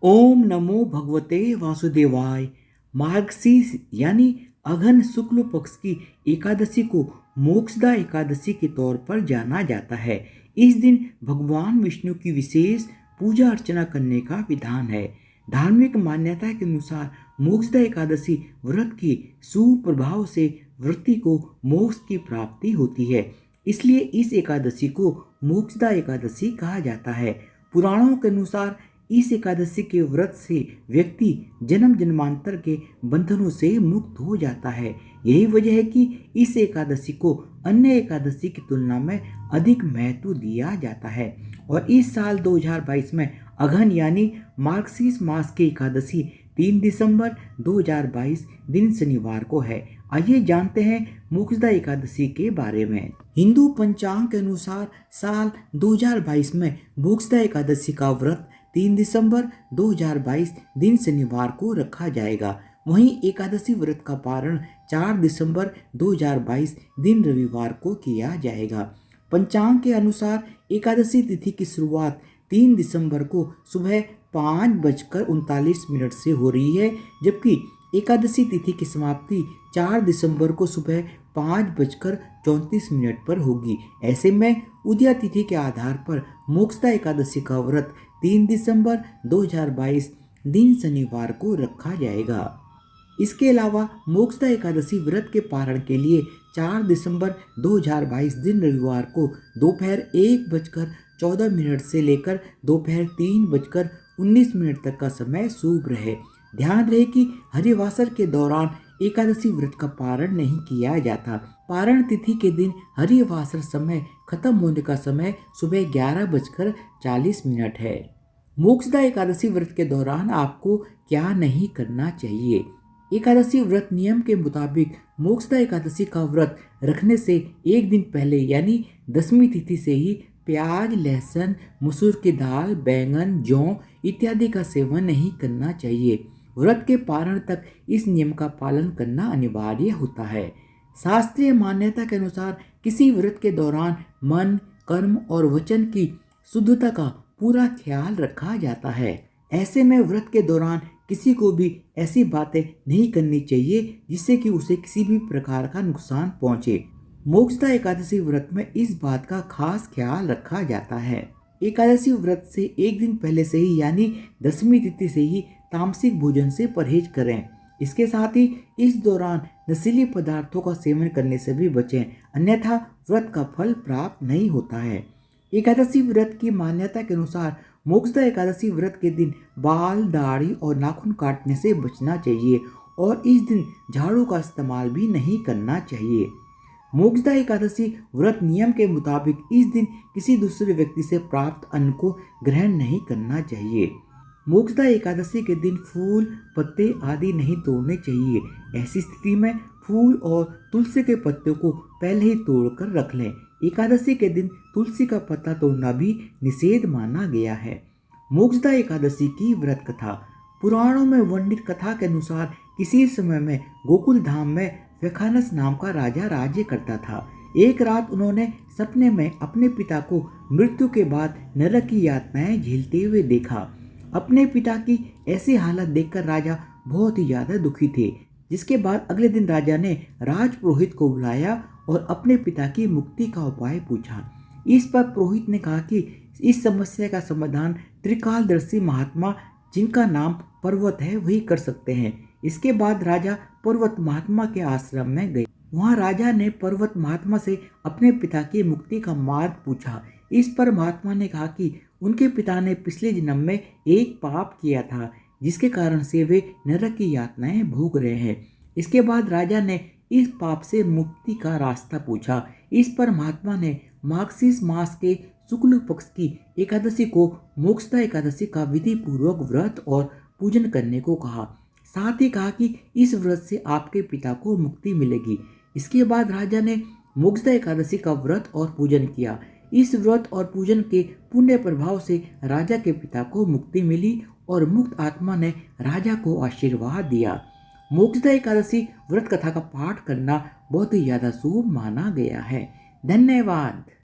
ओम नमो भगवते वासुदेवाय। मार्गशीर्ष यानी अघन शुक्ल पक्ष की एकादशी को मोक्षदा एकादशी के तौर पर जाना जाता है। इस दिन भगवान विष्णु की विशेष पूजा अर्चना करने का विधान है। धार्मिक मान्यता के अनुसार मोक्षदा एकादशी व्रत के शुभ प्रभाव से व्रती को मोक्ष की प्राप्ति होती है। इसलिए इस एकादशी को मोक्षदा एकादशी कहा जाता है। पुराणों के अनुसार इस एकादशी के व्रत से व्यक्ति जन्म जन्मांतर के बंधनों से मुक्त हो जाता है। यही वजह है कि इस एकादशी को अन्य एकादशी की तुलना में अधिक महत्व दिया जाता है। और इस साल 2022 में अघन यानी मार्गशीर्ष मास की एकादशी 3 दिसंबर 2022 दिन शनिवार को है। आइए जानते हैं मोक्षदा एकादशी के बारे में। हिंदू पंचांग के अनुसार साल 2022 में मोक्षदा एकादशी का व्रत 3 दिसंबर 2022 दिन शनिवार को रखा जाएगा। वहीं एकादशी व्रत का पारण 4 दिसंबर 2022 दिन रविवार को किया जाएगा। पंचांग के अनुसार एकादशी तिथि की शुरुआत 3 दिसंबर को सुबह 5:39 से हो रही है, जबकि एकादशी तिथि की समाप्ति 4 दिसंबर को सुबह 5:34 पर होगी। ऐसे में उदया तिथि के आधार पर मोक्षदा एकादशी का व्रत 3 दिसंबर 2022 दिन शनिवार को रखा जाएगा। इसके अलावा मोक्षदा एकादशी व्रत के पारण के लिए 4 दिसंबर 2022 दिन रविवार को दोपहर 1:14 से लेकर दोपहर 3:19 तक का समय शुभ रहे। ध्यान रहे कि हरिवासर के दौरान एकादशी व्रत का पारण नहीं किया जाता। पारण तिथि के दिन हरिवासर समय खत्म होने का समय सुबह 11:40 है। मोक्षदा एकादशी व्रत के दौरान आपको क्या नहीं करना चाहिए। एकादशी व्रत नियम के मुताबिक मोक्षदा एकादशी का व्रत रखने से एक दिन पहले यानी 10वीं तिथि से ही प्याज, लहसुन, मसूर की दाल, बैंगन, जौ इत्यादि का सेवन नहीं करना चाहिए। व्रत के पारण तक इस नियम का पालन करना अनिवार्य होता है। शास्त्रीय मान्यता के अनुसार किसी व्रत के दौरान मन, कर्म और वचन की शुद्धता का पूरा ख्याल रखा जाता है। ऐसे में व्रत के दौरान किसी को भी ऐसी बातें नहीं करनी चाहिए जिससे कि उसे किसी भी प्रकार का नुकसान पहुंचे। मोक्षदा एकादशी व्रत में इस बात का खास ख्याल रखा जाता है। एकादशी व्रत से एक दिन पहले से ही यानी 10वीं तिथि से ही तामसिक भोजन से परहेज करें। इसके साथ ही इस दौरान नशीले पदार्थों का सेवन करने से भी बचें, अन्यथा व्रत का फल प्राप्त नहीं होता है। एकादशी व्रत की मान्यता के अनुसार मोक्षदा एकादशी व्रत के दिन बाल, दाढ़ी और नाखून काटने से बचना चाहिए और इस दिन झाड़ू का इस्तेमाल भी नहीं करना चाहिए। मोक्षदा एकादशी व्रत नियम के मुताबिक इस दिन किसी दूसरे व्यक्ति से प्राप्त अन्न को ग्रहण नहीं करना चाहिए। मोक्षदा एकादशी के दिन फूल, पत्ते आदि नहीं तोड़ने चाहिए। ऐसी स्थिति में फूल और तुलसी के पत्ते को पहले ही तोड़कर रख लें। एकादशी के दिन तुलसी का पत्ता तोड़ना भी निषेध माना गया है। मोक्षदा एकादशी की व्रत कथा। पुराणों में वर्णित कथा के अनुसार किसी समय में गोकुल धाम में व्यखानस नाम का राजा राज्य करता था। एक रात उन्होंने सपने में अपने पिता को मृत्यु के बाद नरक की यातनाएं झेलते हुए देखा। अपने पिता की ऐसी हालत देखकर राजा बहुत ही ज्यादा दुखी थे, जिसके बाद अगले दिन राजा ने राजपुरोहित को बुलाया और अपने पिता की मुक्ति का उपाय पूछा। इस पर पुरोहित ने कहा कि इस समस्या का समाधान त्रिकालदर्शी महात्मा, जिनका नाम पर्वत है, वही कर सकते हैं। इसके बाद राजा पर्वत महात्मा के आश्रम में गए। वहां राजा ने पर्वत महात्मा से अपने पिता की मुक्ति का मार्ग पूछा। इस पर महात्मा ने कहा कि उनके पिता ने पिछले जन्म में एक पाप किया था, जिसके कारण से वे नरक की यातनाएं भोग रहे हैं। इसके बाद राजा ने इस पाप से मुक्ति का रास्ता पूछा। इस पर महात्मा ने मार्गशीर्ष मास के शुक्ल पक्ष की एकादशी को मोक्षदा एकादशी का विधि पूर्वक व्रत और पूजन करने को कहा। साथ ही कहा कि इस व्रत से आपके पिता को मुक्ति मिलेगी। इसके बाद राजा ने मोक्षदा एकादशी का व्रत और पूजन किया। इस व्रत और पूजन के पुण्य प्रभाव से राजा के पिता को मुक्ति मिली और मुक्त आत्मा ने राजा को आशीर्वाद दिया। मोक्षदा एकादशी व्रत कथा का पाठ करना बहुत ही ज्यादा शुभ माना गया है। धन्यवाद।